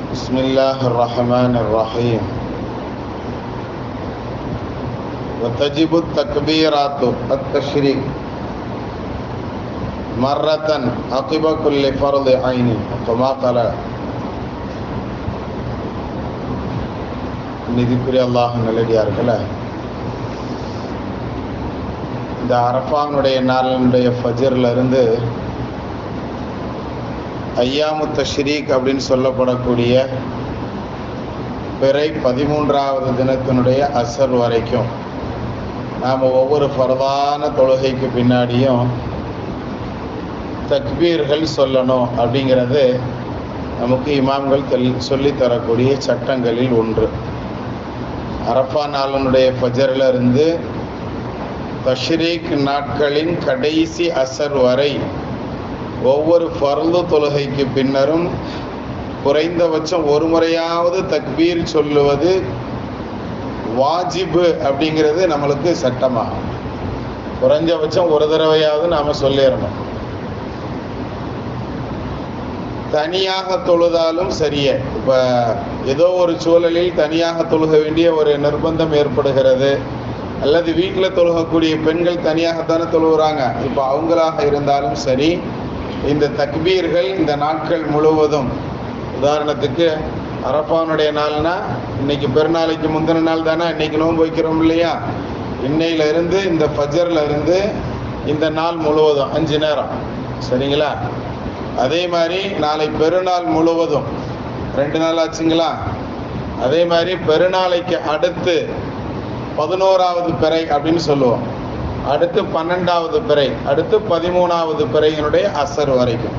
بسم الله الرحمن الرحيم. وتجب التكبيرات التشريك مرة عقب كل فرض عين كما قال நிதிக்குரிய அல்லாஹ் நல்லடியார்களே, இந்த அரஃபானுடைய நாளினுடைய ஃபஜ்ர்ல இருந்து ஐயாமு தஷ்ரீக் அப்படின்னு சொல்லப்படக்கூடிய பிறை 13வது தினத்தினுடைய அசர் வரைக்கும் நாம் ஒவ்வொரு ஃபர்தான தொழுகைக்கு பின்னாடியும் தக்பீர்கள் சொல்லணும் அப்படிங்கிறது நமக்கு இமாம்கள் சொல்லித்தரக்கூடிய சட்டங்களில் ஒன்று. அரஃபா நாளினுடைய ஃபஜ்ர்ல இருந்து தஷ்ரீக் நாட்களின் கடைசி அசர் வரை ஒவ்வொரு ஃபர்து தொழுகைக்கு பின்னரும் குறைந்தபட்சம் ஒரு முறையாவது தக்பீர் சொல்லுவது வாஜிபு அப்படிங்கிறது நம்மளுக்கு சட்டமாகும். குறைஞ்சபட்சம் ஒரு தடவையாவது நாம் சொல்லிடணும். தனியாக தொழுதாலும் சரியே, இப்போ ஏதோ ஒரு சூழலில் தனியாக தொழுக வேண்டிய ஒரு நிர்பந்தம் ஏற்படுகிறது, அல்லது வீட்டில் தொழுகக்கூடிய பெண்கள் தனியாகத்தானே தொழுகிறாங்க, இப்போ அவங்களாக இருந்தாலும் சரி, இந்த தக்பீர்கள் இந்த நாட்கள் முழுவதும், உதாரணத்துக்கு அரஃபானுடைய நாள்னா இன்னைக்கு பெருநாளைக்கு முந்தின நாள் தானே, இன்னைக்கு நோன்பு வைக்கிறோம் இல்லையா, இன்னையில இருந்து இந்த ஃபஜ்ர்ல இருந்து இந்த நாள் முழுவதும் 5 நேரம், சரிங்களா? அதே மாதிரி நாளை பெருநாள் முழுவதும் 2 நாள் ஆச்சுங்களா? அதே மாதிரி பெருநாளைக்கு அடுத்து 11வது பிறை அப்படின்னு சொல்லுவோம், அடுத்து 12வது பிறை, அடுத்து 13வது பிறையினுடைய அசர் வரைக்கும்,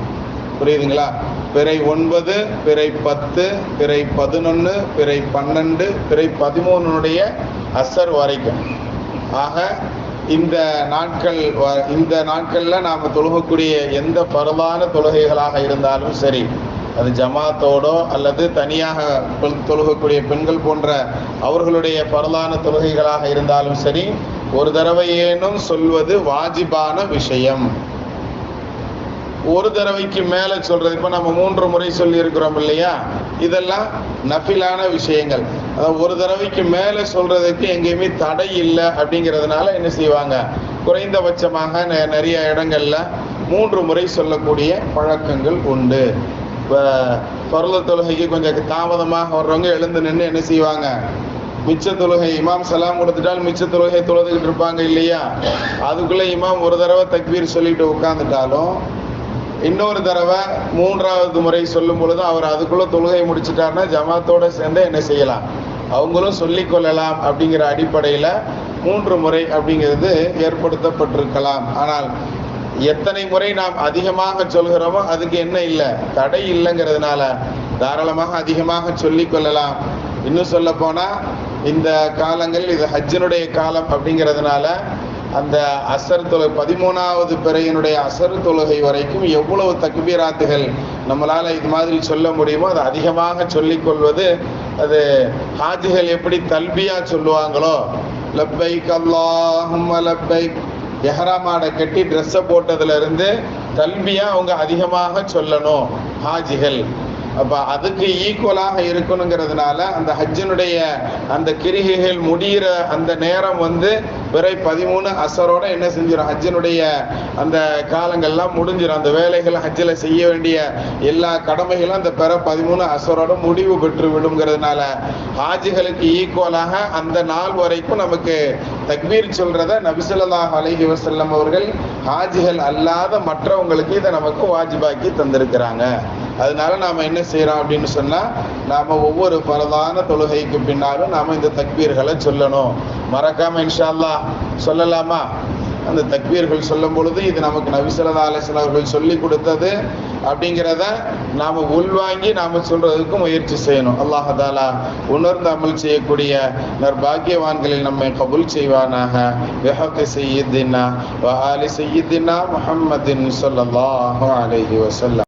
புரியுதுங்களா? பிறை 9, பிறை 10, பிறை 11, பிறை 12, பிறை 13னுடைய அசர் வரைக்கும். ஆக இந்த நாட்களில் நாம் தொழுகக்கூடிய எந்த பரவான தொழுகைகளாக இருந்தாலும் சரி, அது ஜமாத்தோடோ அல்லது தனியாக தொழுகக்கூடிய பெண்கள் போன்ற அவர்களுடைய பரவான தொழுகைகளாக இருந்தாலும் சரி, ஒரு தடவையேனும் சொல்வது வாஜிபான விஷயம். ஒரு தடவைக்கு மேலே சொல்றது, இப்போ நம்ம 3 முறை சொல்லி இருக்கிறோம் இல்லையா, இதெல்லாம் நஃபிலான விஷயங்கள். அதாவது ஒரு தடவைக்கு மேலே சொல்றதுக்கு எங்கேயுமே தடை இல்லை அப்படிங்கிறதுனால என்ன செய்வாங்க, குறைந்தபட்சமாக நிறைய இடங்கள்ல 3 முறை சொல்லக்கூடிய பழக்கங்கள் உண்டு. இப்போ பருள தொழுகைக்கு கொஞ்சம் தாமதமாக வர்றவங்க எழுந்து நின்று என்ன செய்வாங்க, மிச்ச தொழுகை இமாம் சலாம் கொடுத்துட்டால் மிச்ச தொழுகை தொழுதுகிட்டு இருப்பாங்க இல்லையா, அதுக்குள்ள இமாம் ஒரு தடவை தக்பீர் சொல்லிட்டு உட்காந்துட்டாலும் இன்னொரு தடவை 3வது முறை சொல்லும் பொழுது அவர் அதுக்குள்ள தொழுகை முடிச்சுட்டாருன்னா ஜமாத்தோட சேர்ந்து என்ன செய்யலாம், அவங்களும் சொல்லிக் கொள்ளலாம். அப்படிங்கிற அடிப்படையில் 3 முறை அப்படிங்கிறது ஏற்படுத்தப்பட்டிருக்கலாம். ஆனால் எத்தனை முறை நாம் அதிகமாக சொல்கிறோமோ அதுக்கு என்ன இல்லை, தடை இல்லைங்கிறதுனால தாராளமாக அதிகமாக சொல்லிக் கொள்ளலாம். இன்னும் சொல்ல போனால் இந்த காலங்கள் இது ஹஜ்ஜினுடைய காலம் அப்படிங்கிறதுனால அந்த அசர் தொழுகை 13வது பிறையினுடைய அசர் தொழுகை வரைக்கும் எவ்வளவு தக்பீராத்துகள் நம்மளால் இது மாதிரி சொல்ல முடியுமோ அதை அதிகமாக சொல்லிக்கொள்வது, அது ஹாஜிகள் எப்படி தல்பியா சொல்லுவாங்களோ, லப்பைக் அல்லாஹும்ம லப்பைக், எஹ்ராமாட கட்டி ட்ரெஸ்ஸை போட்டதுல இருந்து தல்பியா அவங்க அதிகமாக சொல்லணும் ஹாஜிகள். அப்போ அதுக்கு ஈக்குவலாக இருக்கணுங்கிறதுனால அந்த ஹஜ்ஜினுடைய அந்த கிரிகைகள் முடிகிற அந்த நேரம் பிறை 13 அசரோட என்ன செஞ்சிடும், ஹஜ்ஜினுடைய அந்த காலங்கள்லாம் முடிஞ்சிடும். அந்த வேலைகள் ஹஜ்ஜில் செய்ய வேண்டிய எல்லா கடமைகளும் அந்த பிறை 13 அசரோட முடிவு பெற்று விடுங்கிறதுனால ஹாஜிகளுக்கு ஈக்குவலாக அந்த நாள் வரைக்கும் நமக்கு தக்பீர் சொல்றத நபி ஸல்லல்லாஹு அலைஹி வஸல்லம் அவர்கள் ஹாஜிகள் அல்லாத மற்றவங்களுக்கு இதை நமக்கு வாஜிபாக்கி தந்திருக்கிறாங்க. அதனால நாம் என்ன செய்கிறோம் அப்படின்னு சொன்னால், நாம் ஒவ்வொரு பரதான தொழுகைக்கு பின்னாலும் நாம் இந்த தக்பீர்களை சொல்லணும். மறக்காமல் இன்ஷா அல்லாஹ் சொல்லலாமா? அந்த தக்பீர்கள் சொல்லும் பொழுது இது நமக்கு நபி ஸல்லல்லாஹு அலைஹி வஸல்லம் அவர்கள் சொல்லி கொடுத்தது அப்படிங்கிறத நாம் உள்வாங்கி நாம் சொல்றதுக்கு முயற்சி செய்யணும். அல்லாஹ் தஆலா உணர்ந்து அமல் செய்யக்கூடிய நற்பாக்கியவான்களில் நம்மை கபூல் செய்வானாக. பிஹக்கி சய்யிதினா வ ஆலி சய்யிதினா முஹம்மதின் ஸல்லல்லாஹு அலைஹி வஸல்லம்.